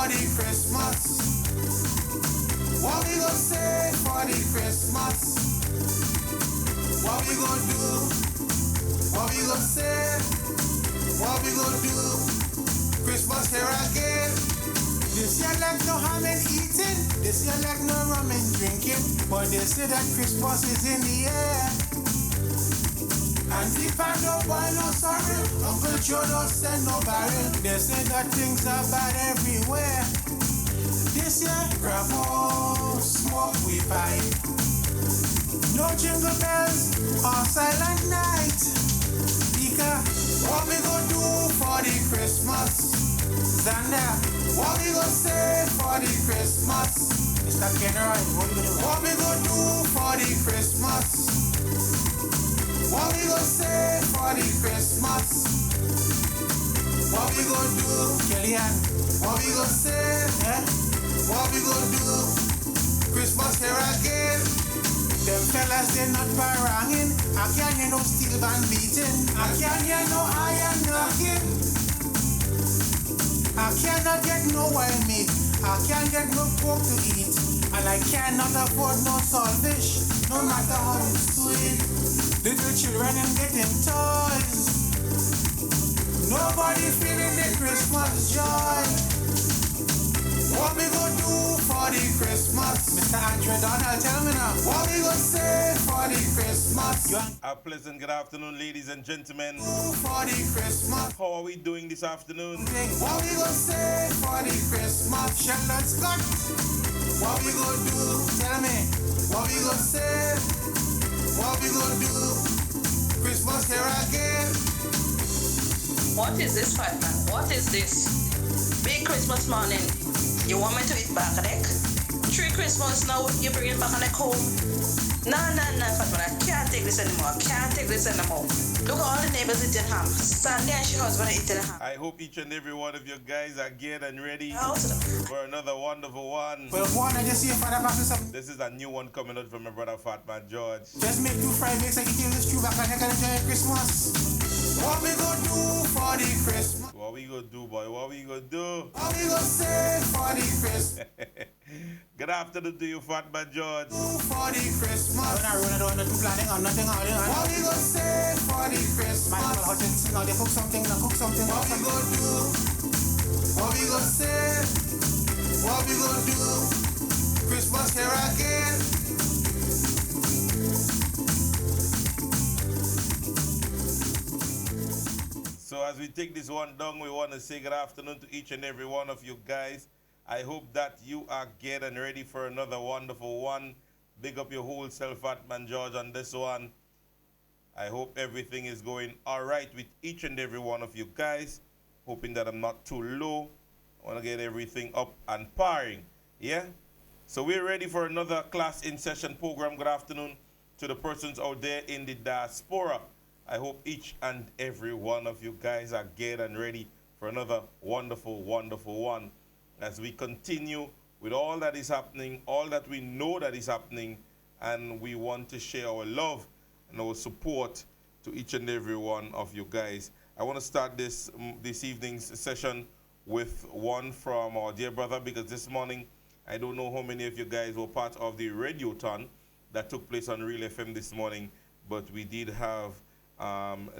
for the Christmas? What we gonna say for the Christmas? What we gonna do? What we gonna say? What we gonna do? Christmas here again. This year like no ham and eating. This year like no rum and drinking. But they say that Christmas is in the air. And if I don't buy no sorry, Uncle Joe don't send no barrel. They say that things are bad everywhere. This year, grab more smoke we pipe. No jingle bells or silent night. Because what we gonna do for the Christmas? Xander, what we gonna say for the Christmas? Mr. General, what we gonna do for the Christmas? What we gonna say for the Christmas? What we gonna do, Kellyanne? What we gonna say? What we gonna do? Christmas here again. Them fellas they not baranging. I can't hear no steel band beating. I can't hear no iron knocking. I cannot get no wild meat. I can't get no pork to eat. And I cannot afford no saltfish, no matter how sweet. Little children and getting toys. Nobody feeling the Christmas joy. What we gonna do for the Christmas? Mr. Andrew Donald, tell me now. What we gonna say for the Christmas? A pleasant good afternoon, ladies and gentlemen. For the Christmas. How are we doing this afternoon? What we gonna say for the Christmas? Sheldon Scott. What we gonna do? Tell me. What we gonna say? What we gonna do? Christmas here again. What is this, Fat Man? What is this? Big Christmas morning. You want me to eat back deck? 3 Christmas now, you bring it back on the home. Nah, Fat Man, I can't take this anymore. I can't take this anymore. Look at all the neighbors eating ham. Sandy and she husband eating ham. I hope each and every one of you guys are geared and ready for another wonderful one. Well, one, I just see a father back to some. This is a new one coming out from my brother Fat Man George. Just make 2 fried mix and eat this stew back and I can enjoy Christmas. What we gonna do for the Christmas? What we gonna do, boy? What we gonna do? What we gonna say for the Christmas? Good afternoon to you, Fat Man George. For the Christmas. When I run it on the planning or nothing out there. What we gonna say for the Christmas? My hot and sing out, they cook something, they cook something. What we gonna do? What we gonna say? What we gonna do? Christmas here again. So as we take this one down, we want to say good afternoon to each and every one of you guys. I hope that you are geared and ready for another wonderful one. Big up your whole self, Fat Man George, on this one. I hope everything is going all right with each and every one of you guys. Hoping that I'm not too low. I want to get everything up and parring. Yeah? So we're ready for another class in session program. Good afternoon to the persons out there in the diaspora. I hope each and every one of you guys are geared and ready for another wonderful, wonderful one. As we continue with all that is happening, all that we know that is happening, and we want to share our love and our support to each and every one of you guys. I want to start this evening's session with one from our dear brother, because this morning, I don't know how many of you guys were part of the Radiothon that took place on Real FM this morning, but we did have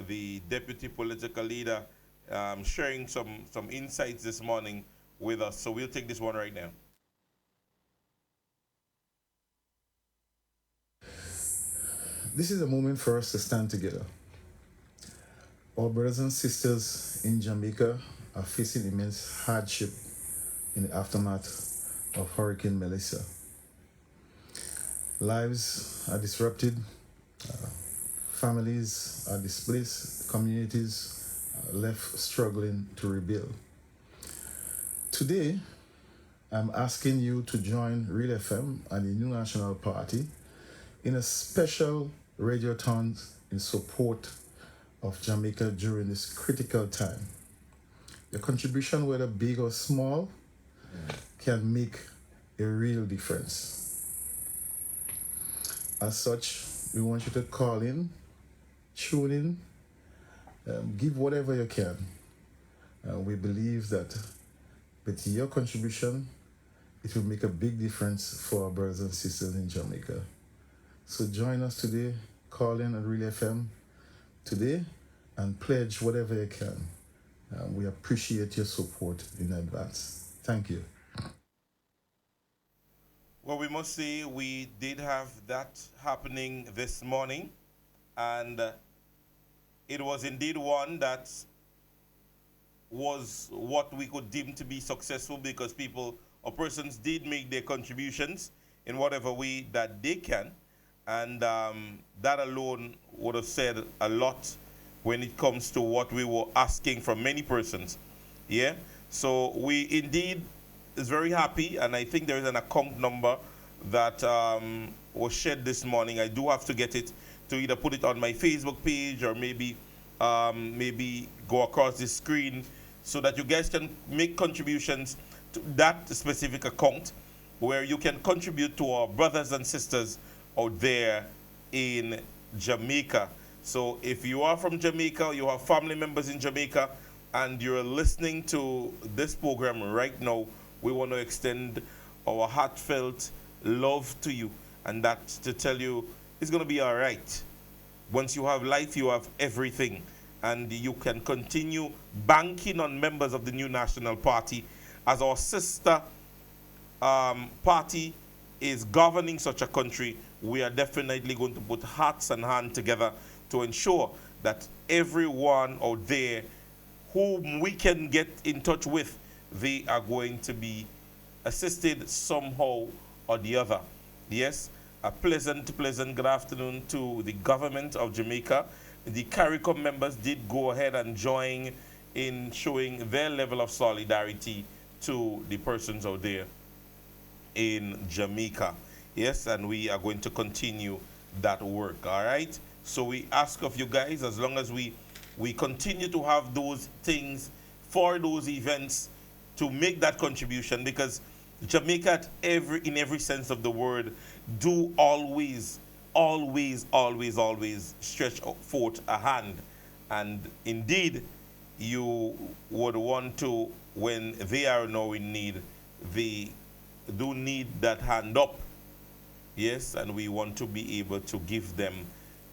the deputy political leader sharing some insights this morning with us. So we'll take this one right now. This is a moment for us to stand together. Our brothers and sisters in Jamaica are facing immense hardship in the aftermath of Hurricane Melissa. Lives are disrupted, families are displaced, communities are left struggling to rebuild. Today, I'm asking you to join Real FM and the New National Party in a special radiothon in support of Jamaica during this critical time. Your contribution, whether big or small, can make a real difference. As such, we want you to call in, tune in, give whatever you can. We believe that But your contribution, it will make a big difference for our brothers and sisters in Jamaica. So join us today, call in at Relay FM today and pledge whatever you can. We appreciate your support in advance. Thank you. Well, we must say we did have that happening this morning, and it was indeed one that was what we could deem to be successful because people or persons did make their contributions in whatever way that they can, and that alone would have said a lot when it comes to what we were asking from many persons. Yeah, so we indeed is very happy, and I think there is an account number that was shared this morning. I do have to get it to either put it on my Facebook page or maybe go across the screen so that you guys can make contributions to that specific account where you can contribute to our brothers and sisters out there in Jamaica. So if you are from Jamaica, you have family members in Jamaica, and you're listening to this program right now, we want to extend our heartfelt love to you, and that's to tell you it's going to be all right. Once you have life, you have everything, and you can continue banking on members of the New National Party as our sister party is governing such a country. We are definitely going to put hearts and hands together to ensure that everyone out there whom we can get in touch with, they are going to be assisted somehow or the other. Yes, a pleasant good afternoon to the government of Jamaica. The CARICOM members did go ahead and join in showing their level of solidarity to the persons out there in Jamaica. Yes, and we are going to continue that work, all right? So we ask of you guys, as long as we continue to have those things for those events, to make that contribution, because Jamaica, in every sense of the word, do always stretch forth a hand. And indeed, you would want to, when they are now in need, they do need that hand up. Yes, and we want to be able to give them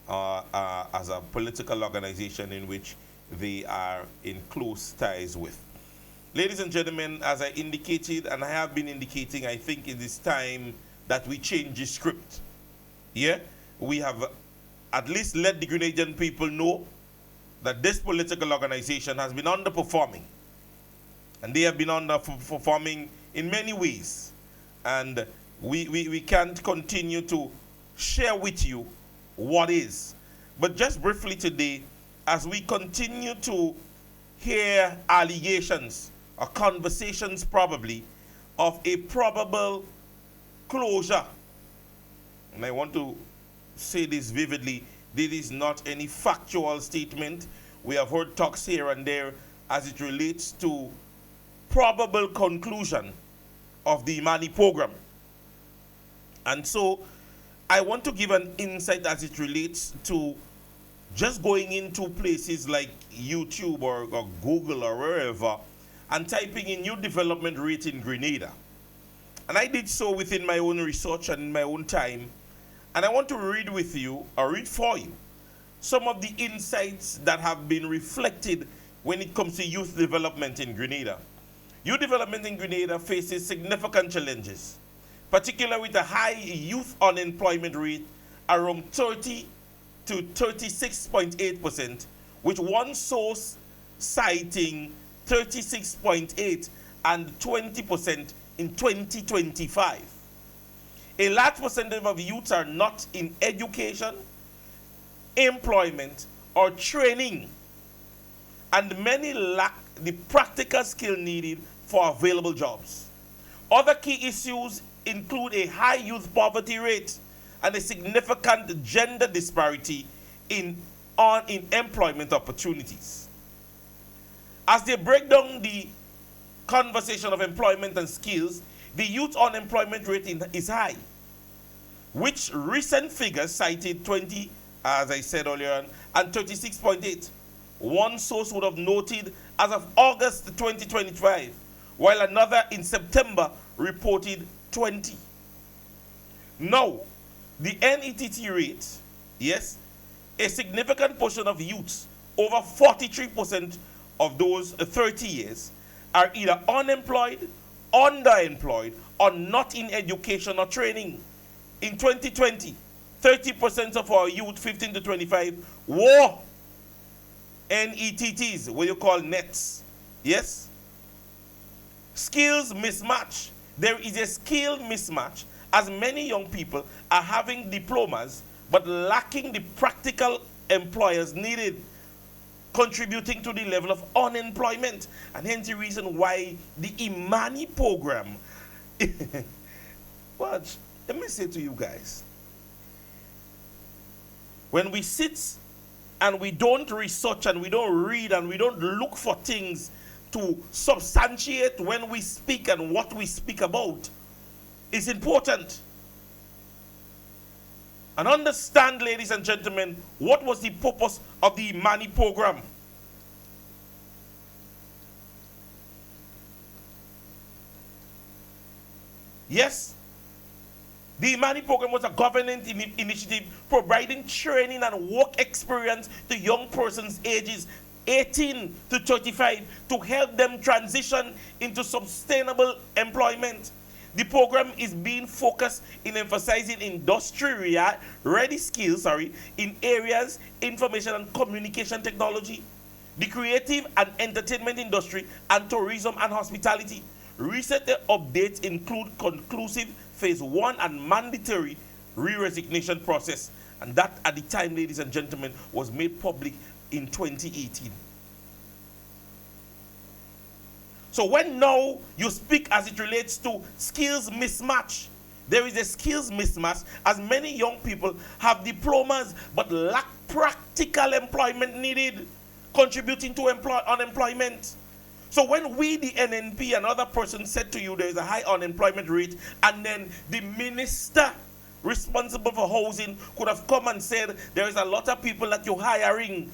as a political organization in which they are in close ties with. Ladies and gentlemen, as I indicated, and I have been indicating, I think it is time that we change the script. Yeah? We have at least let the Grenadian people know that this political organization has been underperforming. And they have been underperforming in many ways. And we can't continue to share with you what is. But just briefly today, as we continue to hear allegations or conversations probably of a probable closure, and I want to say this vividly, this is not any factual statement. We have heard talks here and there as it relates to probable conclusion of the Imani program. And so I want to give an insight as it relates to just going into places like YouTube or Google or wherever and typing in new development rate in Grenada. And I did so within my own research and in my own time. And I want to read with you, or read for you, some of the insights that have been reflected when it comes to youth development in Grenada. Youth development in Grenada faces significant challenges, particularly with a high youth unemployment rate around 30 to 36.8%, with one source citing 36.8 and 20% in 2025. A large percentage of youths are not in education, employment, or training, and many lack the practical skill needed for available jobs. Other key issues include a high youth poverty rate and a significant gender disparity in employment opportunities. As they break down the conversation of employment and skills, the youth unemployment rate is high, which recent figures cited 20, as I said earlier, and 36.8. One source would have noted, as of August 2025, while another in September reported 20. Now, the NETT rate, yes, a significant portion of youths, over 43% of those 30 years, are either unemployed, underemployed, or not in education or training. In 2020, 30% of our youth, 15 to 25, were NETTs, what you call nets. Yes? Skills mismatch. There is a skill mismatch, as many young people are having diplomas but lacking the practical employers needed, contributing to the level of unemployment. And hence the reason why the Imani program, watch, let me say to you guys, when we sit and we don't research and we don't read and we don't look for things to substantiate when we speak and what we speak about, is important. And understand, ladies and gentlemen, what was the purpose of the Imani program. Yes, the Imani program was a government initiative providing training and work experience to young persons ages 18 to 35 to help them transition into sustainable employment. The program is being focused in emphasizing industry-ready skills, in areas information and communication technology, the creative and entertainment industry, and tourism and hospitality. Recent updates include conclusive phase 1 and mandatory re-resignation process. And that, at the time, ladies and gentlemen, was made public in 2018. So when now you speak as it relates to skills mismatch, there is a skills mismatch, as many young people have diplomas but lack practical employment needed, contributing to unemployment. So when we, the NNP, and other persons said to you there is a high unemployment rate, and then the minister responsible for housing could have come and said there is a lot of people that you're hiring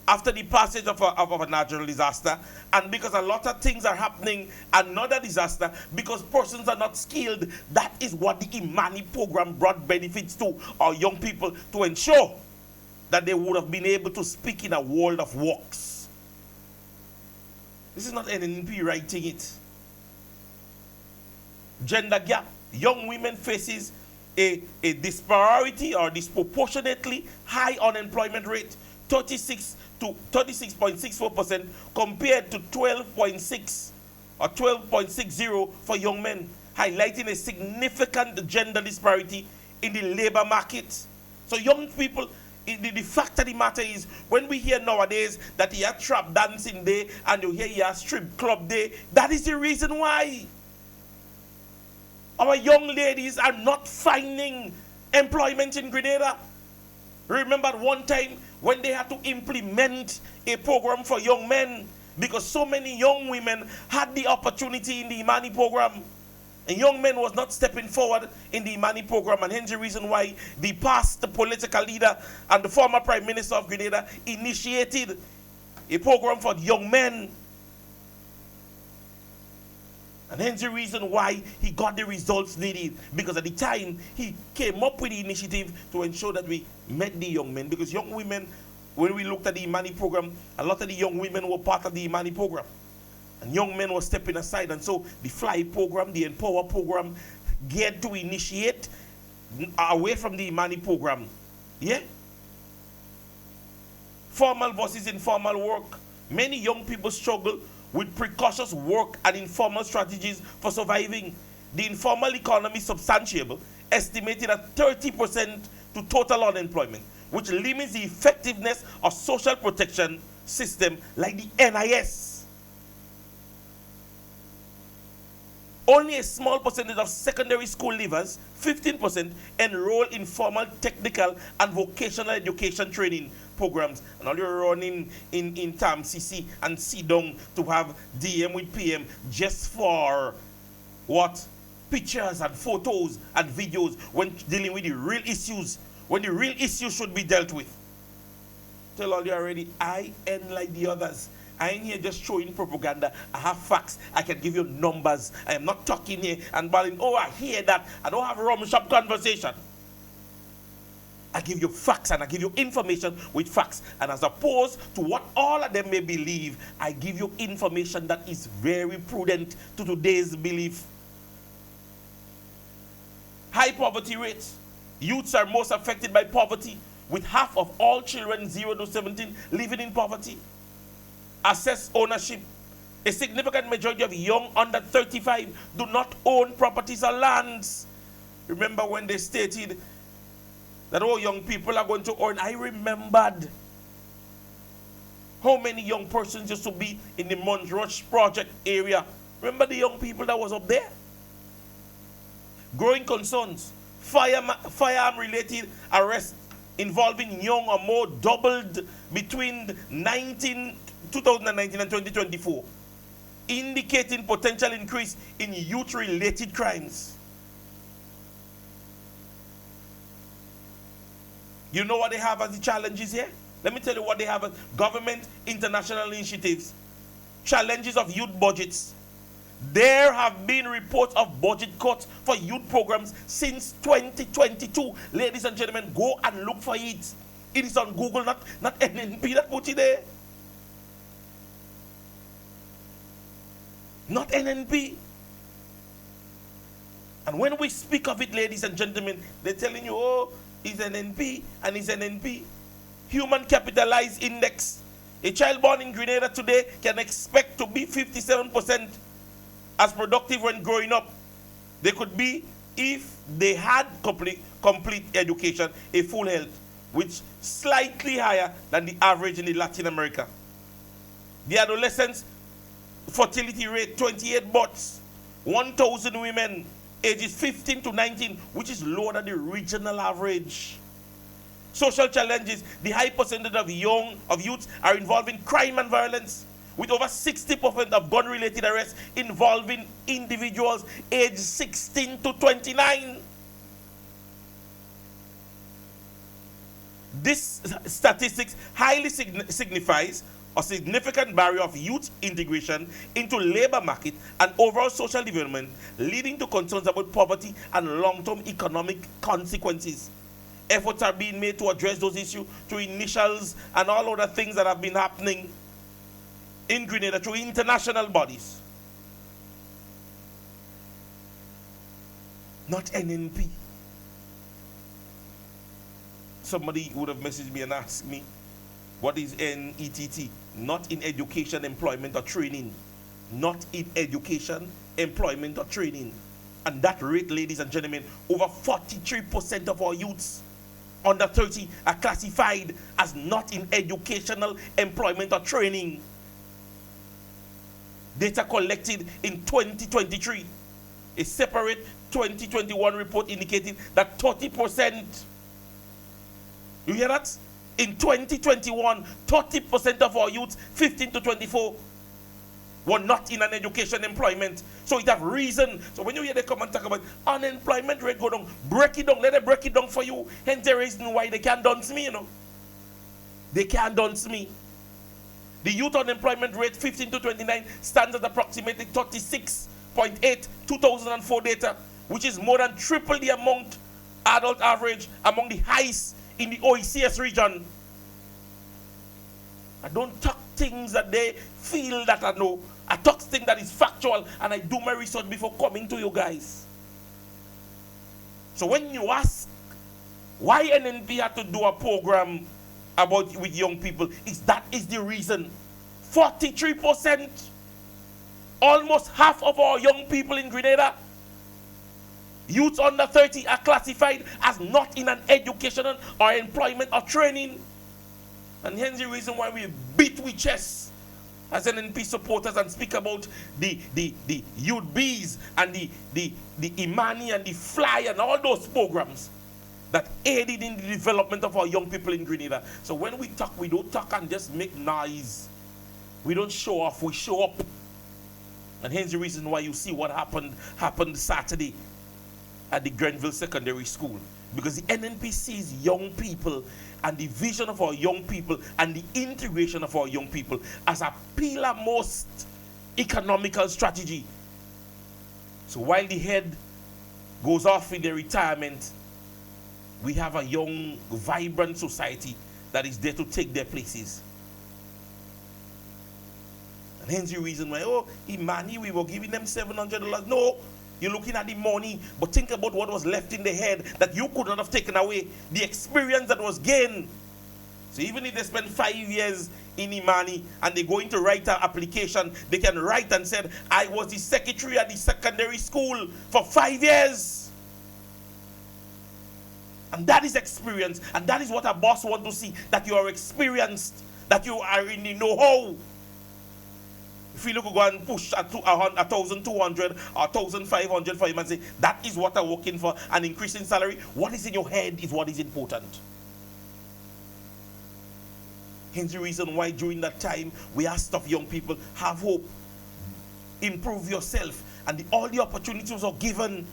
after the passage of a natural disaster, and because a lot of things are happening, another disaster, because persons are not skilled, that is what the Imani program brought benefits to our young people, to ensure that they would have been able to speak in a world of works. This is not NNP writing it. Gender gap. Young women faces a disparity or disproportionately high unemployment rate, 36 to 36.64% compared to 12.6 or 12.60 for young men, highlighting a significant gender disparity in the labor market. So young people, the fact of the matter is, when we hear nowadays that you have trap dancing day and you hear you have strip club day, that is the reason why our young ladies are not finding employment in Grenada. Remember at one time when they had to implement a program for young men, because so many young women had the opportunity in the Imani program, and young men was not stepping forward in the Imani program, and hence the reason why the past political leader and the former Prime Minister of Grenada initiated a program for young men. And hence the reason why he got the results needed, because at the time he came up with the initiative to ensure that we met the young men. Because young women, when we looked at the Imani program, a lot of the young women were part of the Imani program, and young men were stepping aside. And so the Fly program, the Empower program, geared to initiate away from the Imani program. Yeah? Formal versus informal work. Many young people struggle with precocious work and informal strategies for surviving. The informal economy is substantiable, estimated at 30% to total unemployment, which limits the effectiveness of social protection system like the NIS. Only a small percentage of secondary school leavers, 15%, enroll in formal technical and vocational education training programs. And all you're running in TAM, CC, and CDON to have DM with PM just for what? Pictures and photos and videos, when dealing with the real issues, when the real issues should be dealt with. Tell all you already, I end like the others. I ain't here just showing propaganda. I have facts. I can give you numbers. I am not talking here and balling, oh, I hear that. I don't have a rum shop conversation. I give you facts and I give you information with facts. And as opposed to what all of them may believe, I give you information that is very prudent to today's belief. High poverty rates. Youths are most affected by poverty, with half of all children 0 to 17 living in poverty. Assess ownership. A significant majority of young under 35 do not own properties or lands. Remember when they stated that all young people are going to earn? I remembered how many young persons used to be in the Montrush project area. Remember the young people that was up there? Growing concerns. Firearm-related arrests involving young or more doubled between 2019 and 2024, indicating potential increase in youth-related crimes. You know what they have as the challenges here? Let me tell you what they have as government international initiatives. Challenges of youth budgets. There have been reports of budget cuts for youth programs since 2022. Ladies and gentlemen, go and look for it. It is on Google, not NNP that put it there. Not NNP. And when we speak of it, ladies and gentlemen, they're telling you, oh, it's NNP and it's NNP. Human Capitalized Index. A child born in Grenada today can expect to be 57% as productive when growing up. They could be if they had complete education, a full health, which slightly higher than the average in Latin America. The adolescents fertility rate 28 births, 1,000 women ages 15 to 19, which is lower than the regional average. Social challenges. The high percentage of youths are involved in crime and violence, with over 60% of gun-related arrests involving individuals aged 16 to 29. This statistics highly signifies a significant barrier of youth integration into labor market and overall social development, leading to concerns about poverty and long-term economic consequences. Efforts are being made to address those issues through initials and all other things that have been happening in Grenada through international bodies. Not NNP. Somebody would have messaged me and asked me, what is NETT? Not in education, employment, or training. Not in education, employment, or training. And that rate, ladies and gentlemen, over 43% of our youths under 30 are classified as not in educational, employment, or training. Data collected in 2023. A separate 2021 report indicated that 30%, you hear that? In 2021, 30% of our youths, 15 to 24, were not in an education employment. So it have reason. So when you hear they come and talk about unemployment rate go down, break it down, let them break it down for you. Hence the reason why they can't dance me, you know. They can't dance me. The youth unemployment rate, 15 to 29, stands at approximately 36.8, 2004 data, which is more than triple the amount adult average among the highest in the OECS region. I don't talk things that they feel that I know. I talk things that is factual, and I do my research before coming to you guys. So when you ask why NNP had to do a program about with young people, that is the reason. 43%, almost half of our young people in Grenada, youths under 30, are classified as not in an educational or employment or training. And hence the reason why we beat with chest as NNP supporters and speak about the Youth Bees and the Imani and the Fly and all those programs that aided in the development of our young people in Grenada. So when we talk, we don't talk and just make noise. We don't show off, we show up. And hence the reason why you see what happened Saturday at the Grenville Secondary School. Because the NNP sees young people and the vision of our young people and the integration of our young people as a pillar most economical strategy. So while the head goes off in their retirement, we have a young, vibrant society that is there to take their places. And hence the reason why, oh, Imani, we were giving them $700. No, you're looking at the money, but think about what was left in the head that you could not have taken away, the experience that was gained. So even if they spend 5 years in Imani and they're going to write an application, they can write and say, I was the secretary at the secondary school for 5 years. And that is experience, and that is what a boss wants to see, that you are experienced, that you are in the know-how. If you look, go and push at 1,200 or 1,500 for him and say, that is what I'm working for, an increase in salary, what is in your head is what is important. Hence the reason why during that time, we asked of young people, have hope, improve yourself, and all the opportunities are given.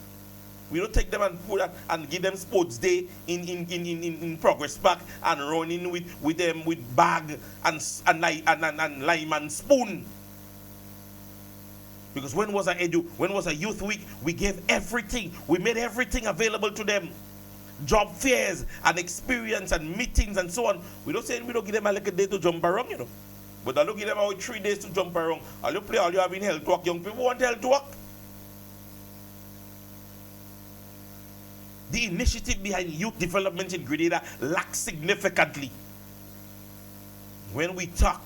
We don't take them and put that and give them sports day in Progress Park and running with them with bag and lime and spoon. Because when was a youth week, we gave everything. We made everything available to them. Job fairs and experience and meetings and so on. We don't say we don't give them a little day to jump around, you know. But I don't give them about 3 days to jump around. All you play, all you have in health work. Young people want health work. The initiative behind youth development in Grenada lacks significantly. When we talk,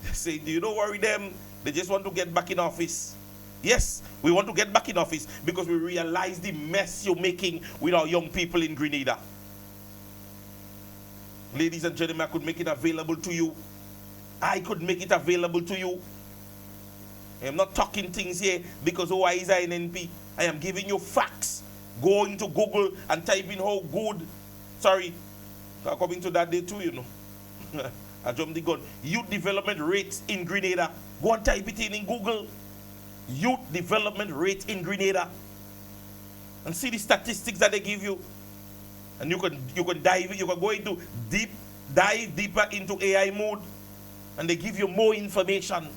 they say, do you don't worry them? They just want to get back in office. Yes, we want to get back in office because we realize the mess you're making with our young people in Grenada. Ladies and gentlemen, I could make it available to you. I could make it available to you. I'm not talking things here because why is I an NP? I am giving you facts. Go into Google and type in how good. Sorry, I'm coming to that day too, you know. I jumped the gun. Youth development rates in Grenada. Go and type it in Google. Youth development rate in Grenada. And see the statistics that they give you. And you can go into dive deeper into AI mode. And they give you more information.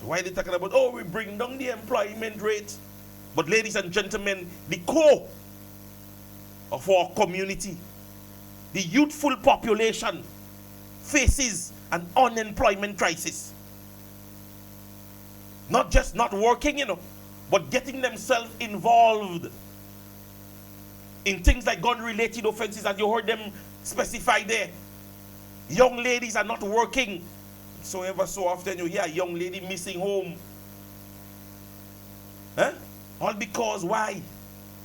So why are they talking about, oh, we bring down the employment rate? But ladies and gentlemen, the core of our community, the youthful population, faces an unemployment crisis. Not just not working, you know, but getting themselves involved in things like gun-related offenses, as you heard them specify there. Young ladies are not working. So ever so often you hear a young lady missing home. Huh? All because why?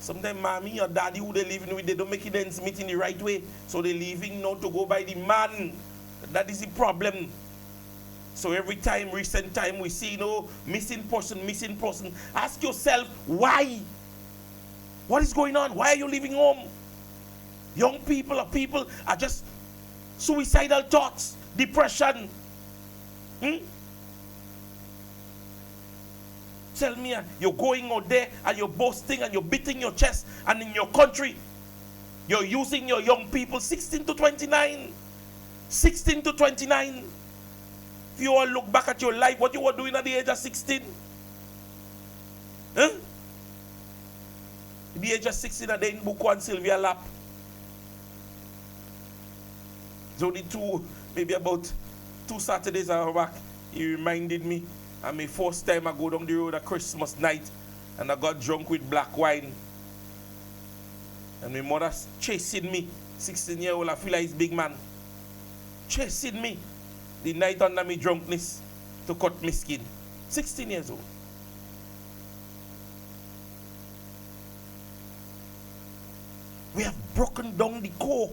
Sometimes mommy or daddy who they're living with, they don't make it ends meet in the right way. So they're leaving now to go by the man. That is the problem. So every time, recent time, we see, you know, missing person. Ask yourself, why? What is going on? Why are you leaving home? Young people are just suicidal thoughts, depression. Tell me, you're going out there and you're boasting and you're beating your chest, and in your country, you're using your young people 16 to 29. 16 to 29. If you all look back at your life, what you were doing at the age of 16? Huh? At the age of 16, I in Buko and Sylvia lap. So maybe about 2 Saturdays I was back, he reminded me. And my first time I go down the road at Christmas night and I got drunk with black wine. And my mother chasing me, 16-year-old, I feel like he's big man. Chasing me the night under my drunkenness to cut my skin. 16 years old. We have broken down the core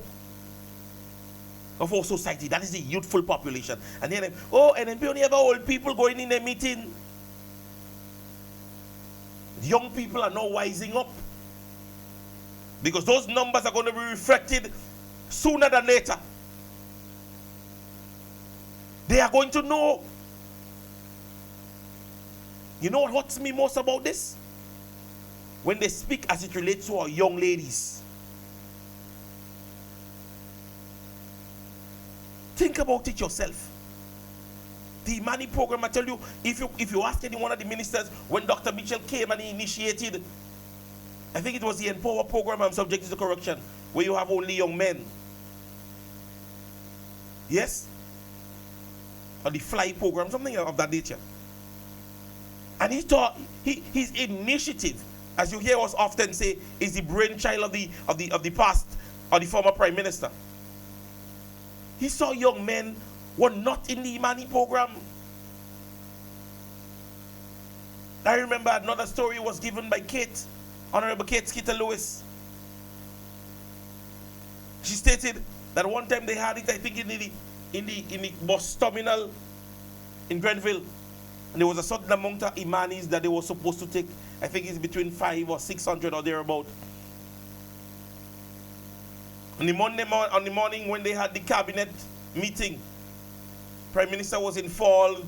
of our society. That is the youthful population. And then, NNP only have old people going in a meeting. Young people are now wising up. Because those numbers are going to be reflected sooner than later. They are going to know. You know what hurts me most about this? when they speak as it relates to our young ladies. Think about it yourself. The Imani program, I tell you, if you ask any one of the ministers, when Dr. Mitchell came and he initiated, I think it was the Empower program, I'm subject to correction, where you have only young men. Yes? Or the Fly program, something of that nature. And he thought his initiative, as you hear us often say, is the brainchild of the past or the former prime minister. He saw young men were not in the Imani program. I remember another story was given by Kate, Honorable Kate Skeeter Lewis. She stated that one time they had it, I think, in the bus terminal in Grenville, and there was a certain amount of Imanis that they were supposed to take. I think it's between 500 or 600 or thereabout. On the morning when they had the cabinet meeting, Prime Minister was informed,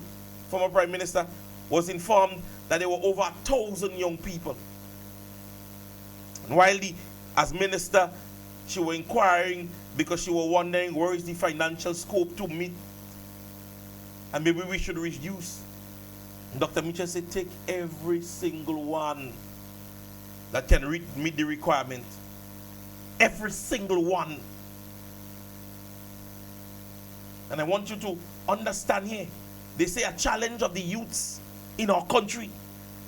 former Prime Minister was informed that there were over 1,000 young people. And while as minister, she was inquiring because she was wondering where is the financial scope to meet, and maybe we should reduce. Dr. Mitchell said, take every single one that can meet the requirement. Every single one. And I want you to understand here, they say a challenge of the youths in our country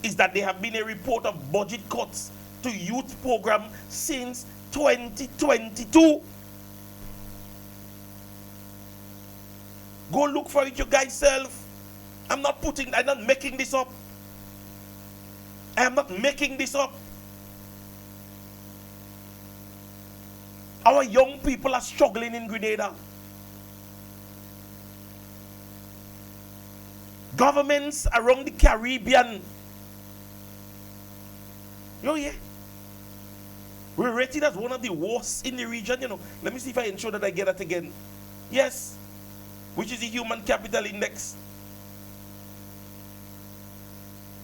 is that there have been a report of budget cuts to youth program since 2022. Go look for it you guys self. I'm not making this up. I am not making this up. Our young people are struggling in Grenada. Governments around the Caribbean. Oh yeah. We're rated as one of the worst in the region, you know. Let me see if I ensure that I get that again. Yes. Which is the Human Capital Index.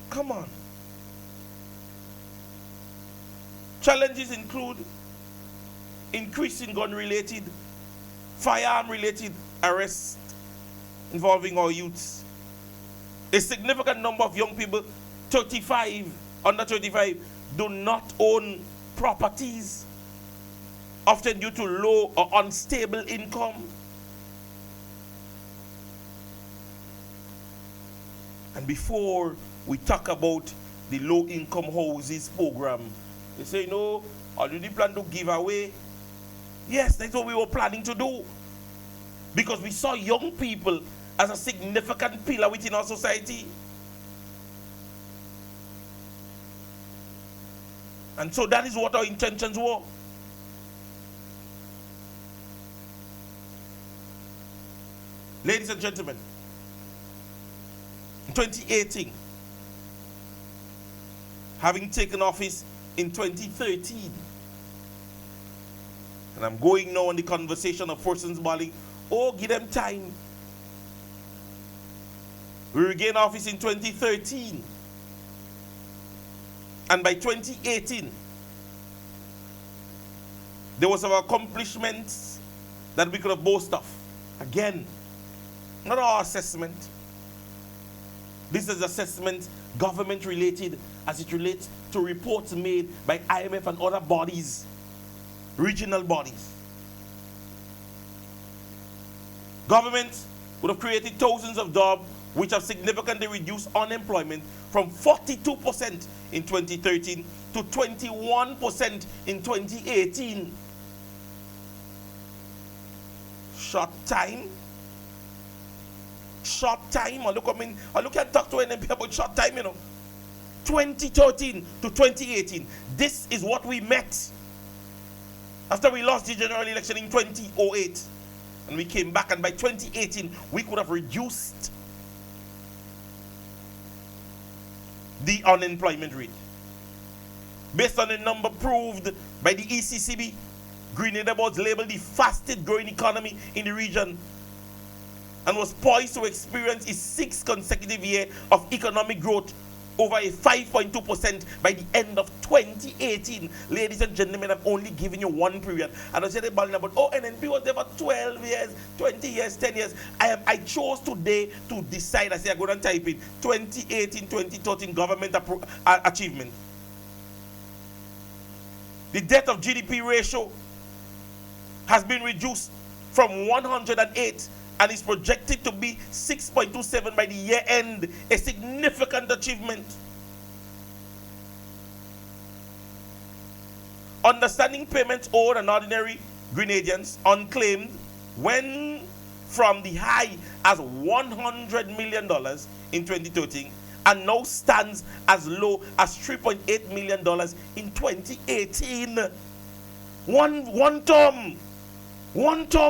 Come on. Challenges include increasing gun-related, firearm-related arrests involving our youths. A significant number of young people, under 35, do not own properties, often due to low or unstable income. And before we talk about the low-income houses program, they say, no, already plan to give away. Yes, that's what we were planning to do. Because we saw young people as a significant pillar within our society. And so that is what our intentions were. Ladies and gentlemen, in 2018, having taken office in 2013, and I'm going now on the conversation of persons Bali, oh, give them time. We regained office in 2013. And by 2018, there was some accomplishments that we could have boasted of. Again, not our assessment. This is assessment government related as it relates to reports made by IMF and other bodies, regional bodies. Government would have created thousands of jobs which have significantly reduced unemployment from 42% in 2013 to 21% in 2018. Short time. I look at talk to NMP about short time, you know. 2013 to 2018. This is what we met after we lost the general election in 2008. And we came back, and by 2018, we could have reduced the unemployment rate. Based on the number proved by the ECCB, Grenada was labeled the fastest growing economy in the region and was poised to experience its 6th consecutive year of economic growth over a 5.2% by the end of 2018. Ladies and gentlemen, I'm only giving you one period. And I said about NNP was there for 12 years, 20 years, 10 years. I chose today to decide. I say I'm going to type in 2018, 2013 government achievement. The debt of GDP ratio has been reduced from 108 and is projected to be 6.27 by the year end, a significant achievement. Understanding payments owed on ordinary Grenadians unclaimed went from the high as $100 million in 2013 and now stands as low as $3.8 million in 2018. One term,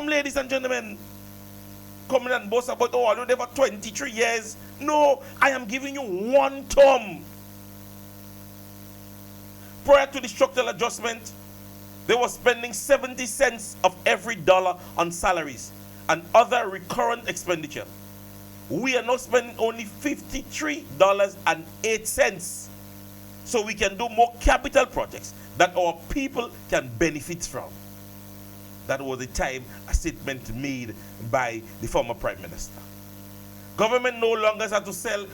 ladies and gentlemen. Coming and boast about, I don't have 23 years. No, I am giving you one term. Prior to the structural adjustment, they were spending 70 cents of every dollar on salaries and other recurrent expenditure. We are now spending only $53.08, so we can do more capital projects that our people can benefit from. That was the time a statement made by the former Prime Minister. Government no longer had to sell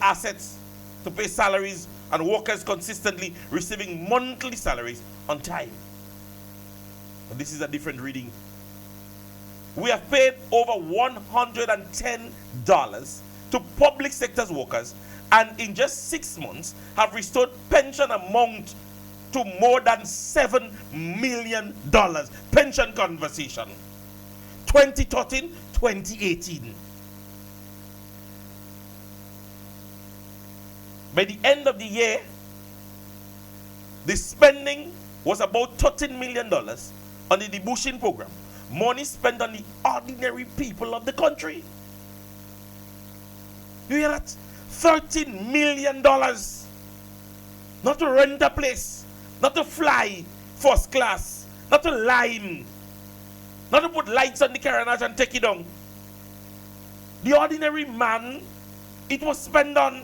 assets to pay salaries and workers consistently receiving monthly salaries on time. And this is a different reading. We have paid over $110 to public sector's workers and in just 6 months have restored pension amount to more than $7 million. Pension conversation. 2013, 2018. By the end of the year, the spending was about $13 million on the debushing program. Money spent on the ordinary people of the country. You hear that? $13 million. Not to rent a place, not to fly first class, not to lime, not to put lights on the carriage and take it down. The ordinary man, it was spent on.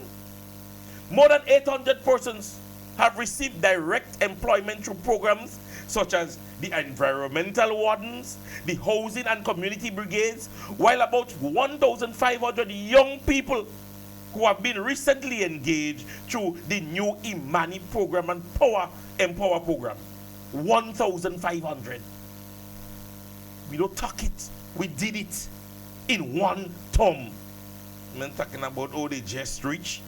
More than 800 persons have received direct employment through programs such as the environmental wardens, the housing and community brigades, while about 1,500 young people who have been recently engaged through the new Imani program and Empower program. 1,500. We don't talk it, we did it in one term. I'm talking about they just reach.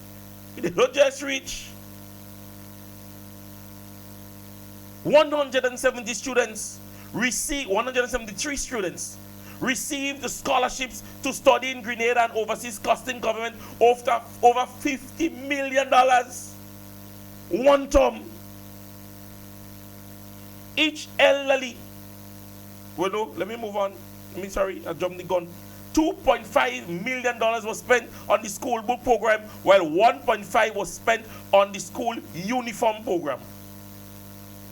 They don't just reach. 173 students received the scholarships to study in Grenada and overseas, costing government over $50 million. One term. Each elderly. Well, no, let me move on. I jumped the gun. $2.5 million was spent on the school book program, while $1.5 was spent on the school uniform program.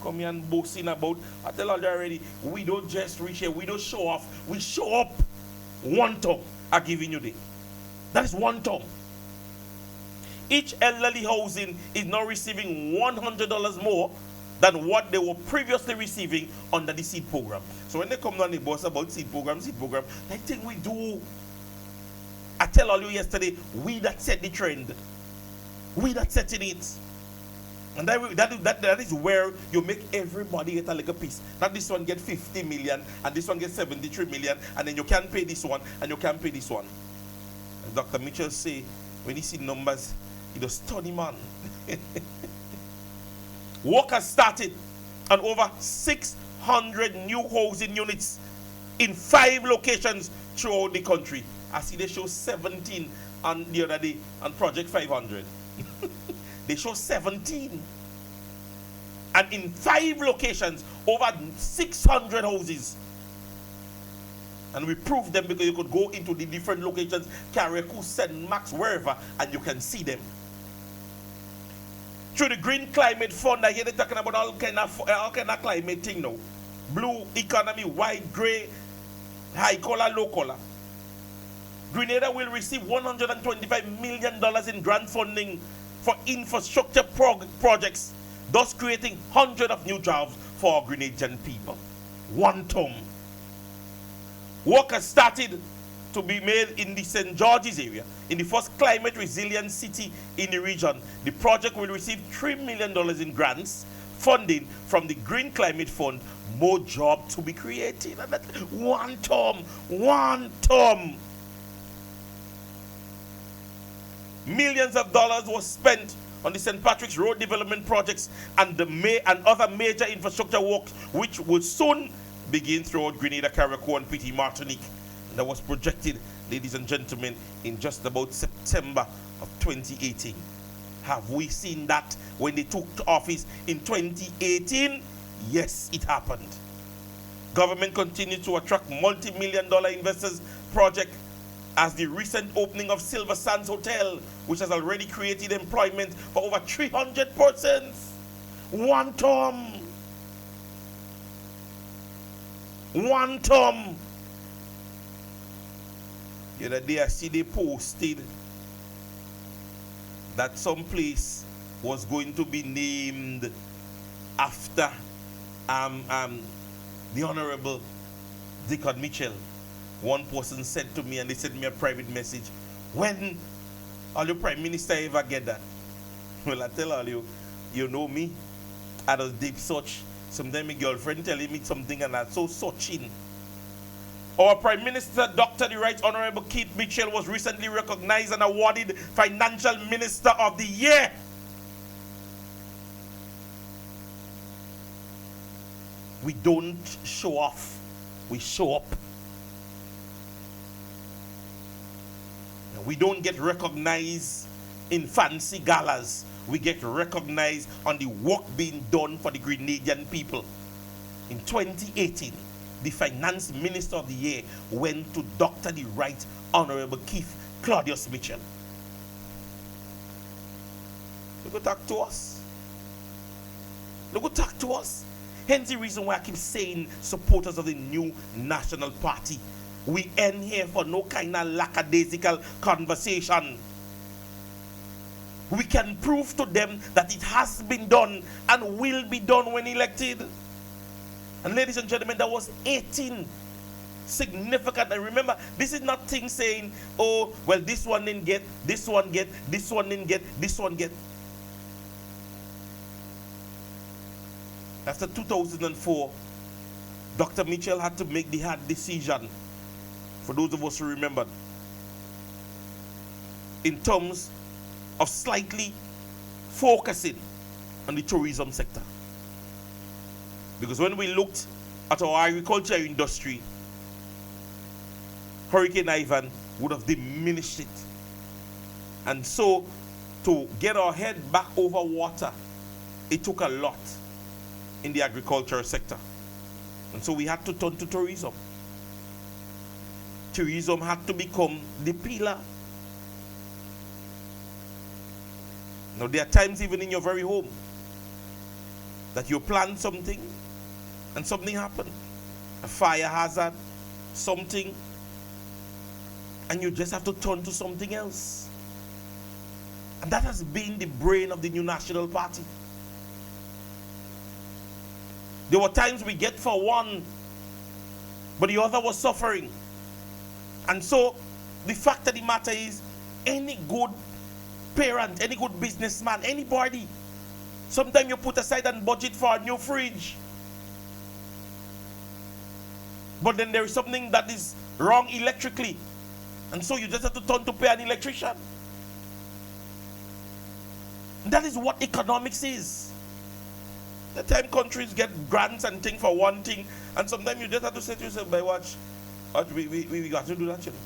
Come here and boasting about, I tell you already, we don't just reach here, we don't show off, we show up. One term I'm giving you this. That is one term. Each elderly housing is now receiving $100 more than what they were previously receiving under the seed program. So when they come down the bus about seed program, I think we do. I tell all you yesterday, we that set the trend. We that setting it. And that is where you make everybody get a little piece. Not this one get 50 million and this one get 73 million and then you can't pay this one and you can't pay this one. As Dr. Mitchell say, when he see numbers, he does study, man. Work has started on over 600 new housing units in 5 locations throughout the country. I see they show 17 on the other day on Project 500. They show 17. And in 5 locations, over 600 houses. And we proved them because you could go into the different locations, Carriacou, St. Max, wherever, and you can see them. Through the Green Climate Fund, I hear they talking about all kind of climate thing now. Blue economy, white, gray, high collar, low collar. Grenada will receive $125 million in grant funding for infrastructure projects, thus creating hundreds of new jobs for our Grenadian people. One term. Work has started to be made in the St. George's area, in the first climate resilient city in the region. The project will receive $3 million in grants, funding from the Green Climate Fund, more jobs to be created. And that one term. Millions of dollars was spent on the St. Patrick's Road development projects and other major infrastructure works, which will soon begin throughout Grenada, Carriacou, and Petite Martinique. That was projected, ladies and gentlemen, in just about September of 2018. Have we seen that when they took office in 2018? Yes, it happened. Government continues to attract multi-million-dollar investors project as the recent opening of Silver Sands Hotel, which has already created employment for over 300 persons. One term. The other day I see they posted that some place was going to be named after the Honorable Dickon Mitchell. One person said to me, and they sent me a private message, when all your prime minister ever get that? Well, I tell all you, you know me, I was deep search. Sometimes my girlfriend telling me something and I'm so searching. Our Prime Minister, Dr. the Right Honorable Keith Mitchell, was recently recognized and awarded Financial Minister of the Year. We don't show off, we show up. We don't get recognized in fancy galas. We get recognized on the work being done for the Grenadian people. In 2018, the Finance Minister of the Year went to Dr. the Right Honorable Keith Claudius Mitchell. Look who talk to us. Look who talk to us. Hence the reason why I keep saying supporters of the new National Party. We end here for no kind of lackadaisical conversation. We can prove to them that it has been done and will be done when elected. And ladies and gentlemen, that was 18 significant. And remember, this is not things saying, oh, well, this one didn't get, this one get, this one didn't get, this one get. After 2004, Dr. Mitchell had to make the hard decision, for those of us who remember, in terms of slightly focusing on the tourism sector. Because when we looked at our agriculture industry, Hurricane Ivan would have diminished it. And so, to get our head back over water, it took a lot in the agriculture sector. And so we had to turn to tourism. Tourism had to become the pillar. Now, there are times even in your very home that you plan something and something happened. A fire hazard, something, and you just have to turn to something else. And that has been the brain of the new National Party. There were times we get for one, but the other was suffering. And so, the fact of the matter is, any good parent, any good businessman, anybody, sometimes you put aside and budget for a new fridge. But then there is something that is wrong electrically. And so you just have to turn to pay an electrician. That is what economics is. The time countries get grants and things for one thing, and sometimes you just have to say to yourself, by watch, we got to do that, you know.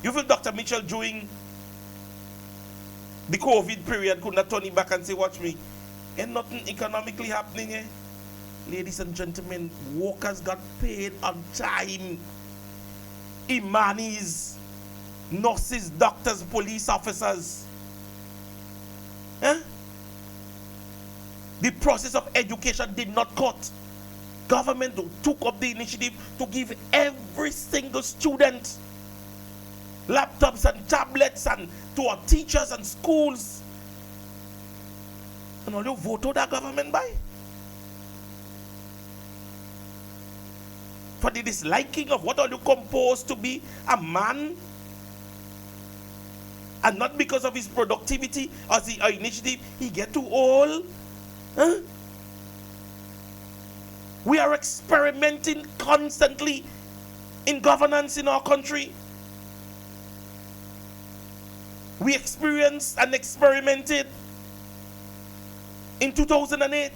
You feel Dr. Mitchell during the COVID period could not turn it back and say, watch me, ain't nothing economically happening here. Ladies and gentlemen, workers got paid on time. Imanis, nurses, doctors, police officers. The process of education did not cut. Government took up the initiative to give every single student laptops and tablets and to our teachers and schools. And all you vote out that government by? For the disliking of what are you composed to be a man? And not because of his productivity or his initiative, he get too old. Huh? We are experimenting constantly in governance in our country. We experienced and experimented in 2008.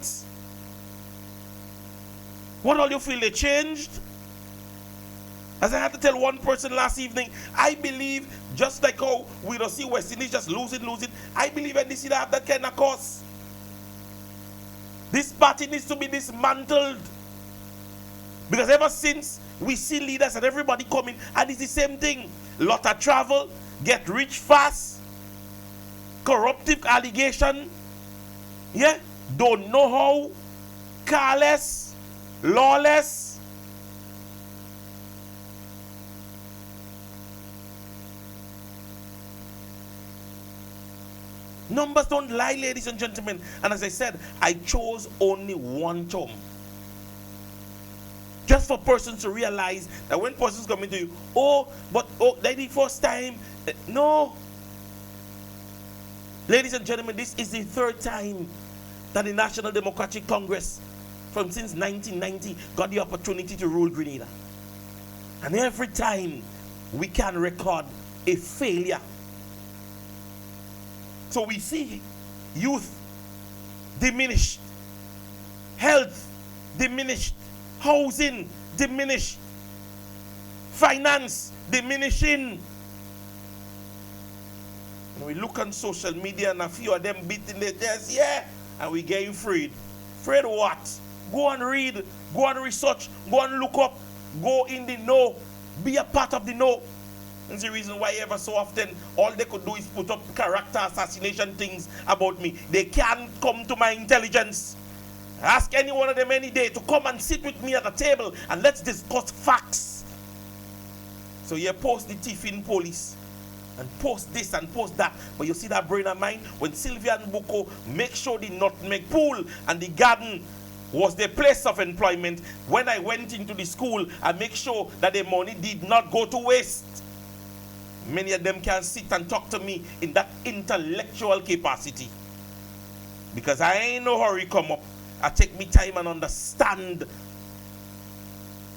What all you feel they changed? As I had to tell one person last evening, I believe just like how we don't see West Indies just losing, I believe NDC have that kind of cause. This party needs to be dismantled. Because ever since we see leaders and everybody coming, and it's the same thing. Lot of travel, get rich fast, corruptive allegation, yeah, don't know how, careless, lawless. Numbers don't lie, ladies and gentlemen. And as I said, I chose only one term. Just for persons to realize that when persons come into you, that the first time. No. Ladies and gentlemen, this is the third time that the National Democratic Congress, from since 1990, got the opportunity to rule Grenada. And every time we can record a failure. So we see youth diminished, health diminished, housing diminished, finance diminishing. And we look on social media and a few of them beating their chest, yeah, and we getting freed. Freed what? Go and read, go and research, go and look up, go in the know, be a part of the know. That's the reason why ever so often all they could do is put up character assassination things about me. They can't come to my intelligence. Ask any one of them any day to come and sit with me at a table and let's discuss facts. So you post the thief in police and post this and post that. But you see that brain of mine? When Sylvia and Buko make sure the nutmeg pool and the garden was their place of employment, when I went into the school, I make sure that the money did not go to waste. Many of them can sit and talk to me in that intellectual capacity. Because I ain't no hurry come up. I take me time and understand.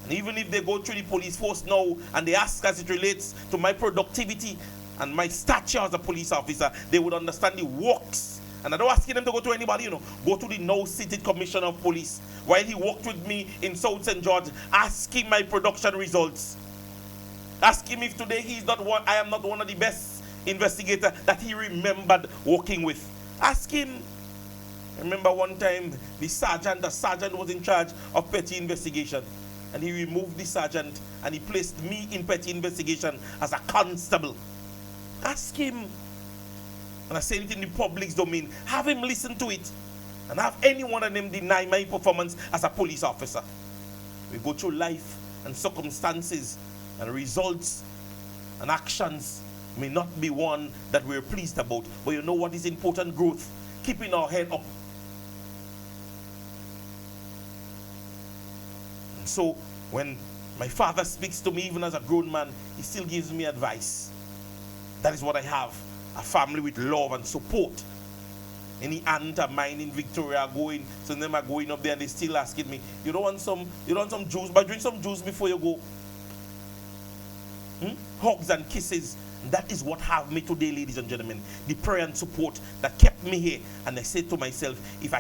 And even if they go through the police force now and they ask as it relates to my productivity and my stature as a police officer, they would understand the works. And I don't ask them to go to anybody, go to the now-seated commissioner of police. While he worked with me in South St. George, ask him my production results. Ask him if today I am not one of the best investigators that he remembered working with. Ask him. I remember one time the sergeant was in charge of petty investigation. And he removed the sergeant and he placed me in petty investigation as a constable. Ask him. And I say it in the public's domain. Have him listen to it. And have any one of them deny my performance as a police officer. We go through life and circumstances and results and actions may not be one that we're pleased about. But you know what is important? Growth. Keeping our head up. And so when my father speaks to me even as a grown man, he still gives me advice. That is what I have. A family with love and support. Any aunt of mine in Victoria going, so them are going up there and they still asking me, you don't want some juice, but drink some juice before you go. Hugs and kisses. And that is what have me today, ladies and gentlemen. The prayer and support that kept me here. And I said to myself, if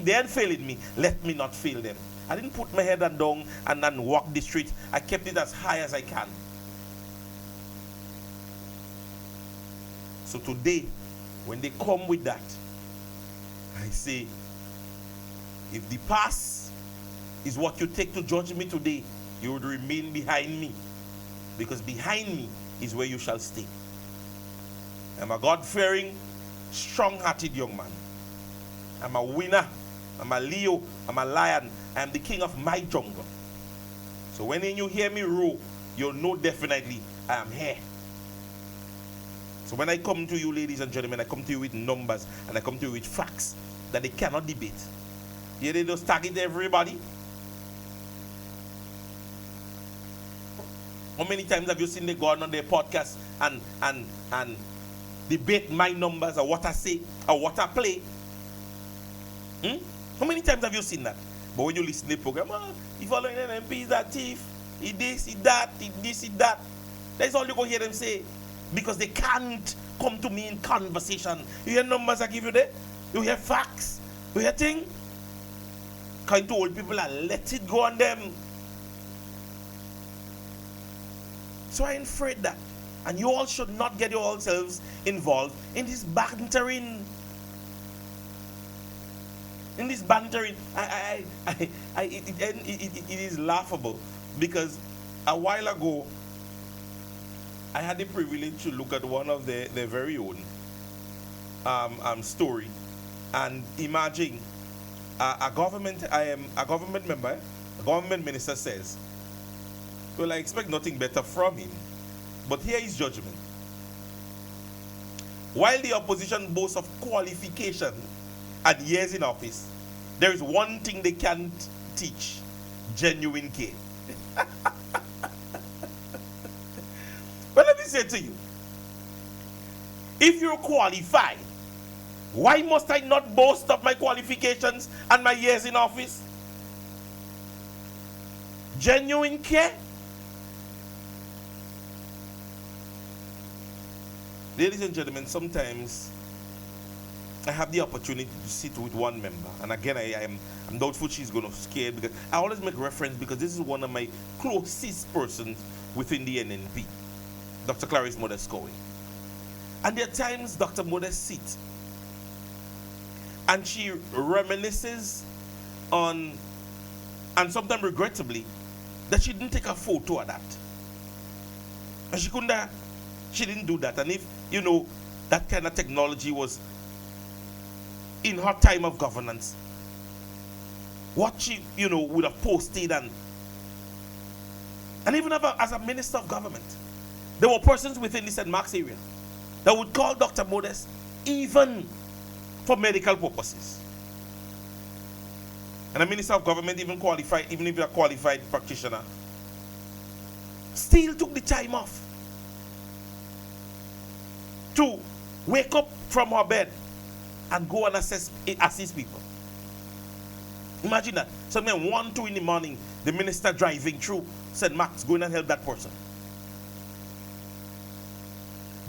they ain't failing me, let me not fail them. I didn't put my head down and then walk the street. I kept it as high as I can. So today, when they come with that, I say, if the past is what you take to judge me today, you would remain behind me. Because behind me is where you shall stay. I'm a God-fearing, strong-hearted young man. I'm a winner. I'm a Leo. I'm a lion. I am the king of my jungle. So when you hear me roar, you'll know definitely I am here. So when I come to you, ladies and gentlemen, I come to you with numbers and I come to you with facts that they cannot debate. Here they just target everybody. How many times have you seen they go on their podcast and debate my numbers or what I say or what I play? How many times have you seen that? But when you listen to the program, he following an MP, he's a thief, he this, he that, he this, he that. That's all you go hear them say. Because they can't come to me in conversation. You hear numbers I give you there? You hear facts? You hear things? Kind to old people and let it go on them. So I ain't afraid that. And you all should not get yourselves involved in this bantering. In this bantering. It is laughable. Because a while ago, I had the privilege to look at one of their very own story. And imagine a government member, a government minister says, well, I expect nothing better from him. But here is judgment. While the opposition boasts of qualification and years in office, there is one thing they can't teach: genuine care. But let me say to you, if you're qualified, why must I not boast of my qualifications and my years in office? Genuine care? Ladies and gentlemen, sometimes I have the opportunity to sit with one member, and again I'm doubtful she's going to scare, because I always make reference because this is one of my closest persons within the NNP, Dr. Clarice Modest Cowie. And there are times Dr. Modest sits and she reminisces on, and sometimes regrettably, that she didn't take a photo of that. And she didn't do that. And if, that kind of technology was in her time of governance, what she, would have posted, and even as a minister of government, there were persons within the St. Mark's area that would call Dr. Modest even for medical purposes. And a minister of government, even if you're a qualified practitioner, still took the time off to wake up from her bed and go and assist people. Imagine that. Sometimes 1, 2 in the morning, the minister driving through St. Mark's, going and help that person.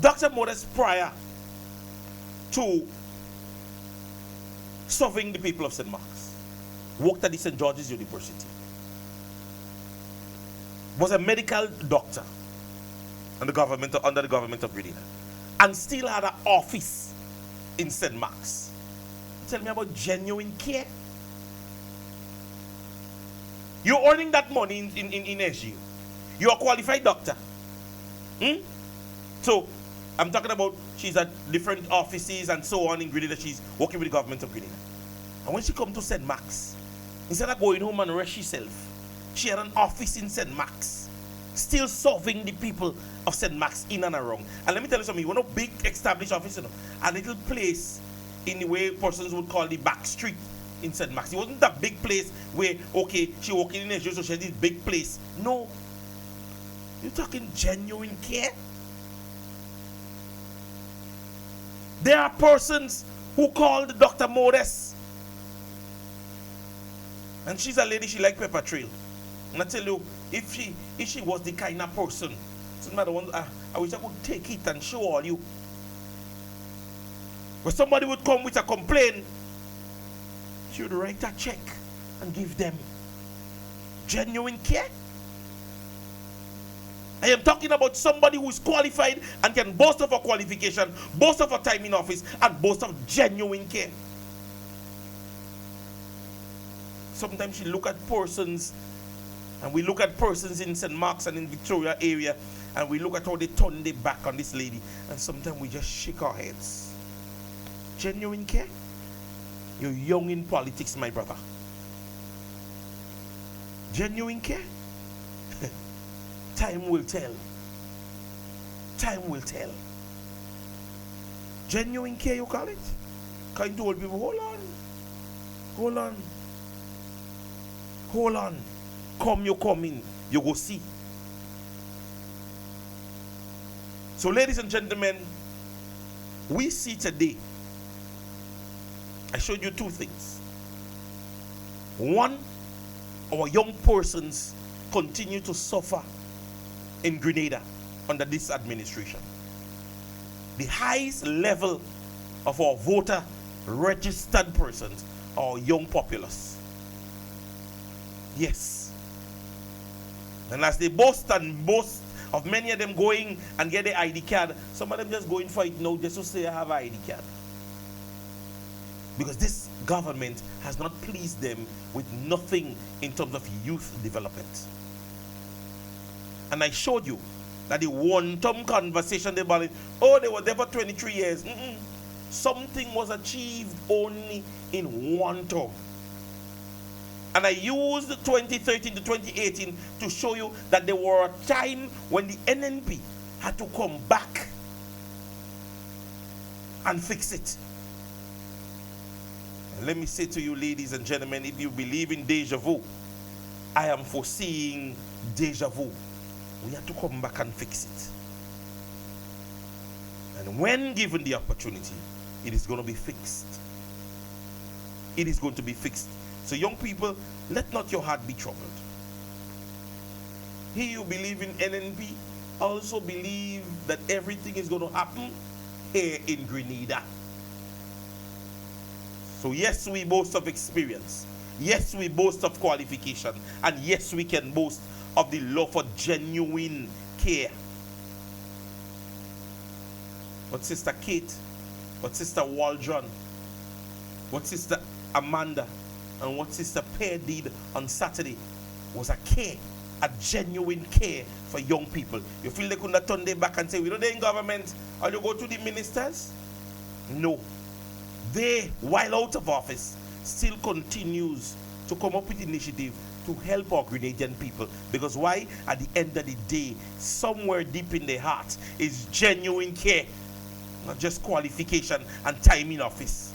Dr. Modest, prior to serving the people of St. Mark's, worked at the St. George's University, was a medical doctor under the government of Grenada, and still had an office in St. Mark's. Tell me about genuine care. You're earning that money in SGU. You're a qualified doctor. So, I'm talking about she's at different offices and so on in Grenada. She's working with the government of Grenada. And when she come to St. Mark's, instead of going home and rest herself, she had an office in St. Mark's, still serving the people of St. Mark's in and around. And let me tell you something, you want a big established office, a little place in the way persons would call the back street in St. Mark's. It wasn't a big place where, okay, she walking in SGU, so she had this big place. No. You're talking genuine care. There are persons who called Dr. Modest, and she's a lady, she like pepper trail. And I tell you, if she was the kind of person, doesn't matter, I wish I could take it and show all you. When somebody would come with a complaint, she would write a check and give them. Genuine care. I am talking about somebody who is qualified and can boast of a qualification, boast of a time in office, and boast of genuine care. Sometimes you look at persons, and we look at persons in St. Mark's and in Victoria area, and we look at how they turn their back on this lady, and sometimes we just shake our heads. Genuine care? You're young in politics, my brother. Genuine care? Time will tell. Time will tell. Genuine care, you call it? Kind to old people, hold on. Come, you come in, you go see. So, ladies and gentlemen, we see today, I showed you two things. One, our young persons continue to suffer in Grenada under this administration. The highest level of our voter registered persons are young populace. Yes. And as they boast of many of them going and get the ID card, some of them just going for it now just to say I have an ID card. Because this government has not pleased them with nothing in terms of youth development. And I showed you that the one-term conversation about it, they were there for 23 years. Something was achieved only in one term. And I used 2013 to 2018 to show you that there were a time when the NNP had to come back and fix it. And let me say to you, ladies and gentlemen, if you believe in deja vu, I am foreseeing deja vu. We have to come back and fix it. And when given the opportunity, it is going to be fixed. It is going to be fixed. So young people, let not your heart be troubled. He who believe in NNP also believe that everything is going to happen here in Grenada. So yes, we boast of experience. Yes, we boast of qualification. And yes, we can boast of the love for genuine care. What Sister Kate, what Sister Waldron, what Sister Amanda, and what Sister Pear did on Saturday was a care, a genuine care for young people. You feel they couldn't turn their back and say, we don't in government, or you go to the ministers? No. They, while out of office, still continues to come up with initiative to help our Grenadian people. Because why? At the end of the day, somewhere deep in their heart is genuine care, not just qualification and time in office.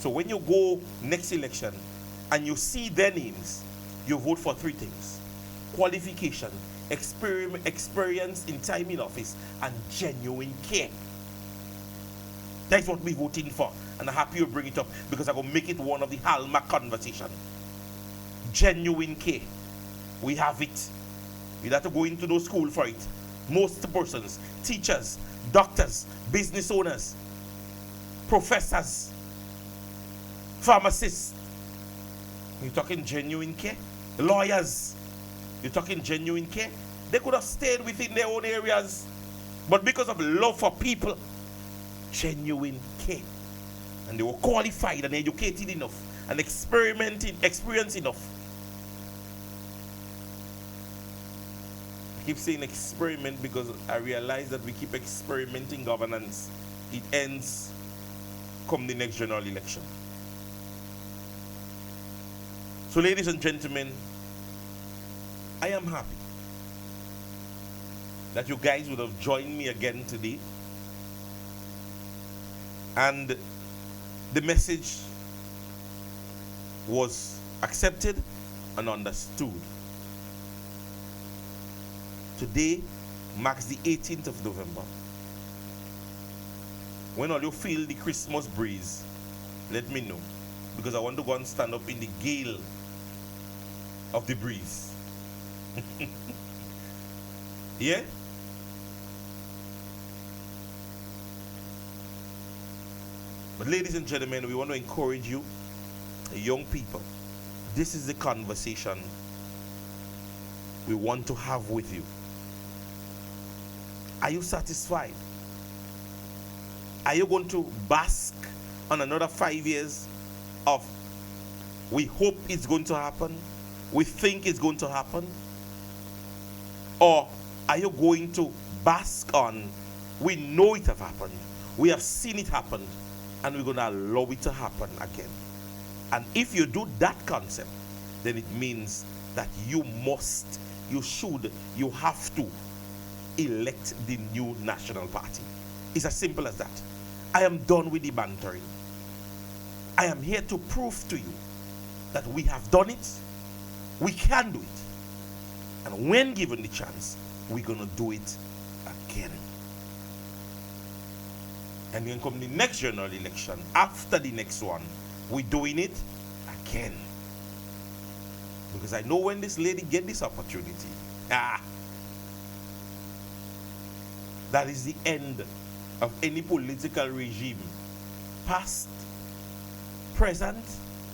So when you go next election and you see their names, you vote for three things: qualification, experience in time in office, and genuine care. That's what we're voting for. And I'm happy you bring it up because I'm going to make it one of the hallmark conversation. Genuine care. We have it. We have to go into no school for it. Most persons, teachers, doctors, business owners, professors, pharmacists. You're talking genuine care. Lawyers. You're talking genuine care. They could have stayed within their own areas, but because of love for people, genuine care. And they were qualified and educated enough and experienced enough. I keep saying experiment because I realize that we keep experimenting governance. It ends come the next general election. So ladies and gentlemen, I am happy that you guys would have joined me again today. And the message was accepted and understood. Today marks the 18th of November. When all you feel the Christmas breeze, let me know, because I want to go and stand up in the gale of the breeze. Yeah? But ladies and gentlemen, we want to encourage you, young people. This is the conversation we want to have with you. Are you satisfied? Are you going to bask on another 5 years of we hope it's going to happen, we think it's going to happen? Or are you going to bask on we know it have happened, we have seen it happen, and we're going to allow it to happen again? And if you do that concept, then it means that you must, you should, you have to elect the new national party. It's as simple as that. I am done with the bantering. I am here to prove to you that we have done it, we can do it, and when given the chance, we're going to do it again. And then come the next general election, after the next one, we're doing it again. Because I know when this lady get this opportunity, that is the end of any political regime, past, present,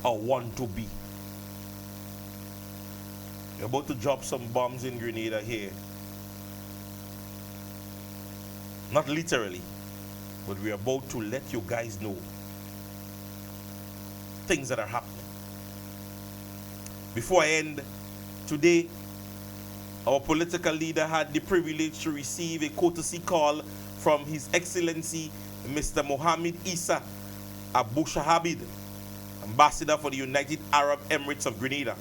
or want to be. We're about to drop some bombs in Grenada here. Not literally, but we're about to let you guys know things that are happening. Before I end, today, our political leader had the privilege to receive a courtesy call from His Excellency Mr. Mohammed Issa Abu Shahabid, Ambassador for the United Arab Emirates of Grenada.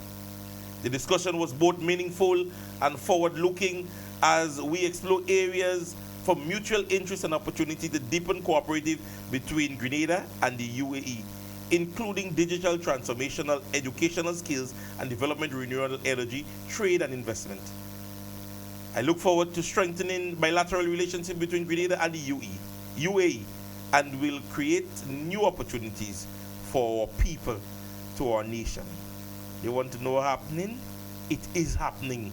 The discussion was both meaningful and forward-looking as we explore areas for mutual interest and opportunity to deepen cooperative between Grenada and the UAE, including digital transformational, educational skills and development, renewable energy, trade and investment. I look forward to strengthening bilateral relationship between Grenada and the UAE, and will create new opportunities for our people, to our nation. You want to know what's happening? It is happening.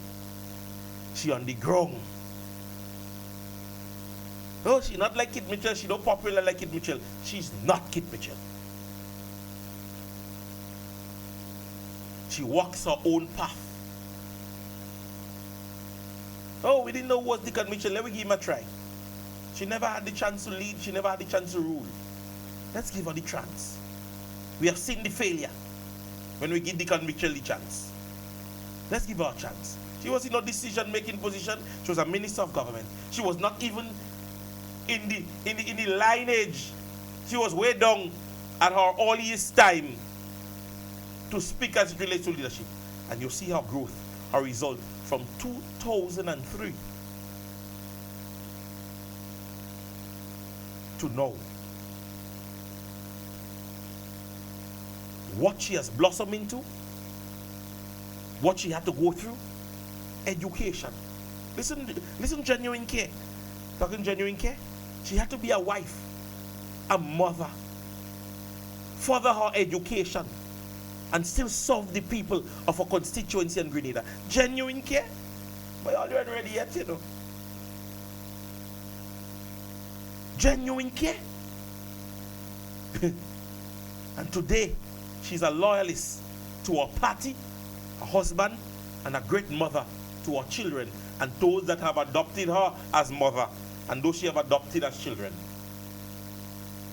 She on the ground. No, she's not like Kit Mitchell. She's not popular like Kit Mitchell. She's not Kit Mitchell. She walks her own path. Oh, we didn't know what Dickon Mitchell. Let me give him a try. She never had the chance to lead. She never had the chance to rule. Let's give her the chance. We have seen the failure when we give Dickon Mitchell the chance. Let's give her a chance. She was in no decision-making position. She was a minister of government. She was not even in the lineage. She was way down at her earliest time to speak as it relates to leadership. And you see her growth, her result from 2003 to now. What she has blossomed into, what she had to go through, education. Listen, genuine care. Talking genuine care. She had to be a wife, a mother, further her education, and still serve the people of her constituency in Grenada. Genuine care. But all you ain't ready yet, you know. Genuine care. And today, she's a loyalist to her party, her husband, and a great mother to her children, and those that have adopted her as mother, and those she have adopted as children.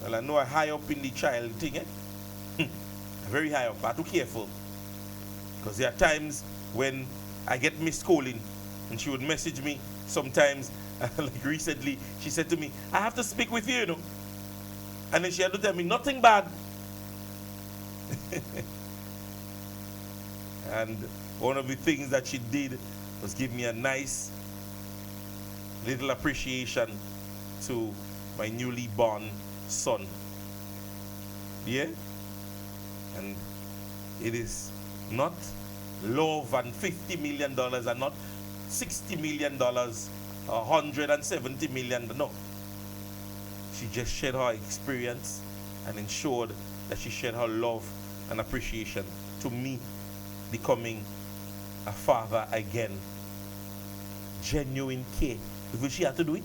Well, I know I'm high up in the child thing, very high up. I have to be careful, because there are times when I get missed calling, and she would message me sometimes. Like recently, she said to me, I have to speak with you, you know. And then she had to tell me nothing bad. And one of the things that she did was give me a nice little appreciation to my newly born son. Yeah? And it is not love and $50 million and not $60 million, $170 million. No. She just shared her experience and ensured that she shared her love and appreciation to me becoming a father again. Genuine care. Because she had to do it.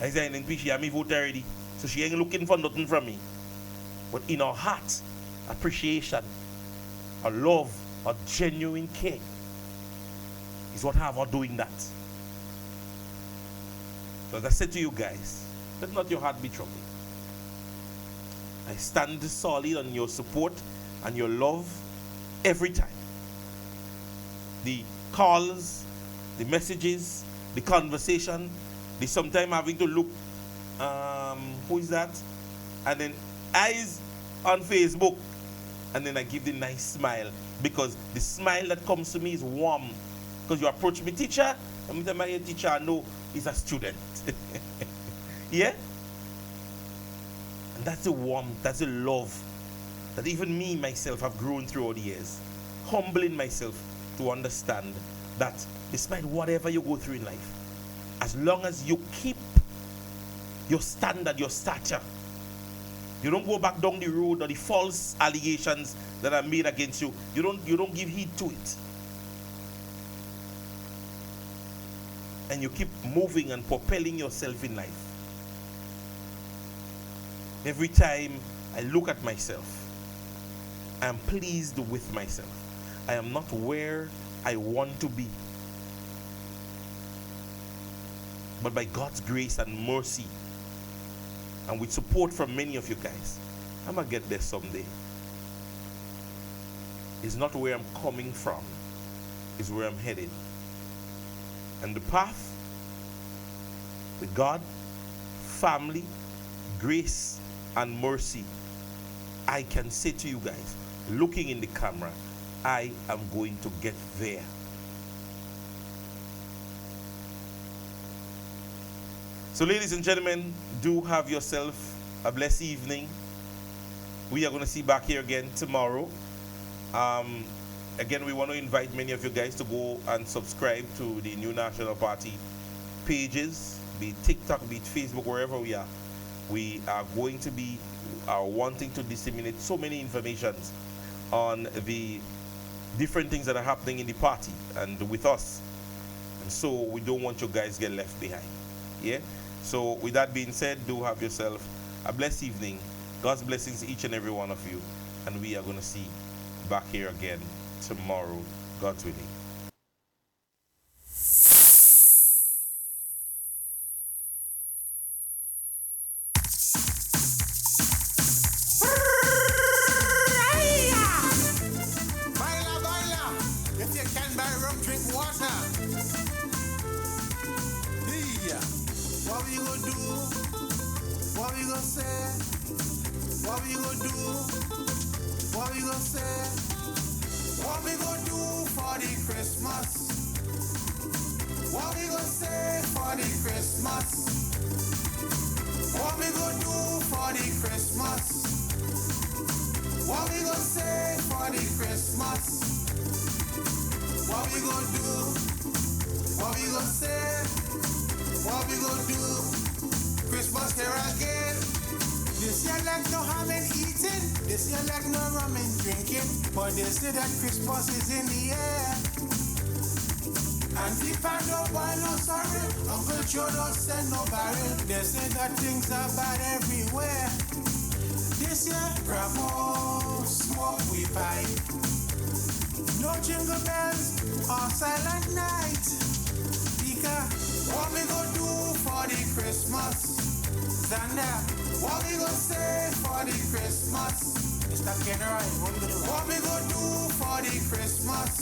I said, she had me vote already. So she ain't looking for nothing from me. But in her heart, appreciation, her love, her genuine care is what have her doing that. So as I said to you guys, let not your heart be troubled. I stand solid on your support and your love every time. The calls, the messages, the conversation, the sometimes having to look, who is that? And then eyes on Facebook, and then I give the nice smile, because the smile that comes to me is warm. Because you approach me, teacher, and me my teacher, I know he's a student. Yeah? And that's the warmth, that's the love that even me, myself, have grown throughout the years. Humbling myself to understand that despite whatever you go through in life, as long as you keep your standard, your stature, you don't go back down the road or the false allegations that are made against you, you don't give heed to it. And you keep moving and propelling yourself in life. Every time I look at myself, I am pleased with myself. I am not where I want to be. But by God's grace and mercy, and with support from many of you guys, I'm going to get there someday. It's not where I'm coming from, it's where I'm headed. And the path with God, family, grace, and mercy, I can say to you guys, looking in the camera, I am going to get there. So ladies and gentlemen, do have yourself a blessed evening. We are going to see back here again tomorrow. Again, we want to invite many of you guys to go and subscribe to the New National Party pages, be it TikTok, be it Facebook, wherever we are. We are going to be wanting to disseminate so many informations on the different things that are happening in the party and with us. And so we don't want you guys to get left behind. Yeah? So with that being said, do have yourself a blessed evening. God's blessings to each and every one of you. And we are going to see back here again tomorrow, God's willing. Christmas is in the air. And people don't buy no sorry. Uncle Joe don't send no barrel. They say that things are bad everywhere. This year, bravo, smoke we pipe. No jingle bells or silent night. Because what we gonna do for the Christmas? Xander, what we gonna say for the Christmas? Mr. General, what we gonna do? What we gonna do for the Christmas?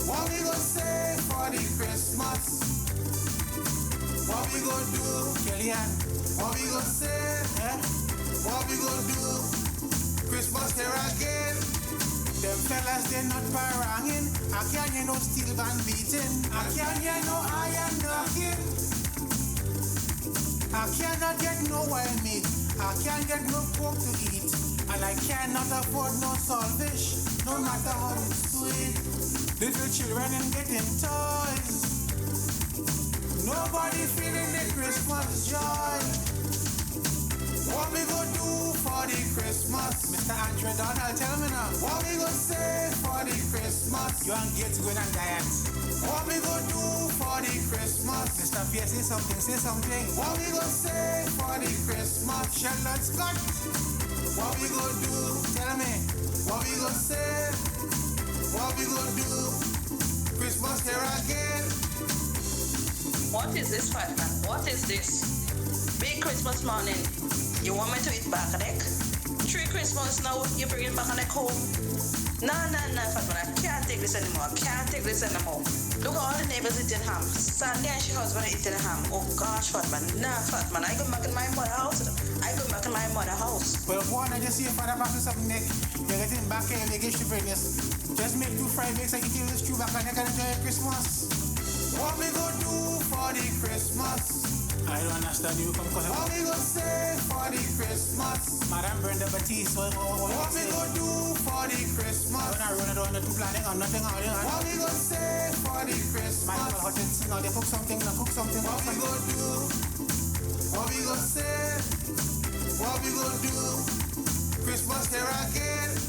What we gonna say for the Christmas? What we gonna do? Kellyanne, what we gonna say? What we gonna do? Christmas here again. Them fellas, they're not paranging. I can't hear no steel band beating. I can't hear no iron knocking. I cannot get no wild meat. I can't get no pork to eat. And I cannot afford no saltfish, no matter how it's sweet. Little children and getting toys. Nobody feeling the Christmas joy. What we gonna do for the Christmas? Mr. Andre Donald, tell me now. What we gonna say for the Christmas? You ain't get to go and diet. What we gonna do for the Christmas? Mr. Pierre, say something. What we gonna say for the Christmas? Charlotte Scott. What we gonna do? Tell me. What we gonna say? What we gonna do? Christmas here again. What is this, fat man? What is this? Big Christmas morning. You want me to eat back a deck? 3 Christmas now, you bring it back on the home. Nah, fat man, I can't take take this anymore. Can't take this anymore. Look at all the neighbors eating ham. Sandy and she husband are eating ham. Oh gosh, fat man. Nah, fat man. I go back in my mother house. I go back in my mother house. Well, one, I just see your father back to something neck. You're getting back here, you get stupidness. Just make 2 fried eggs and eat this stew back and you can enjoy Christmas. What we gonna do for the Christmas? I don't understand you come cause what we gonna say for the Christmas? Madam Brenda Batiste, what we gonna do for the Christmas? When I run it on the 2 planning on nothing out there. What we gonna say for the Christmas? My people hot and sing out, they cook something, now cook something. What we gonna do? What we gonna say? What we gonna do? Christmas here again.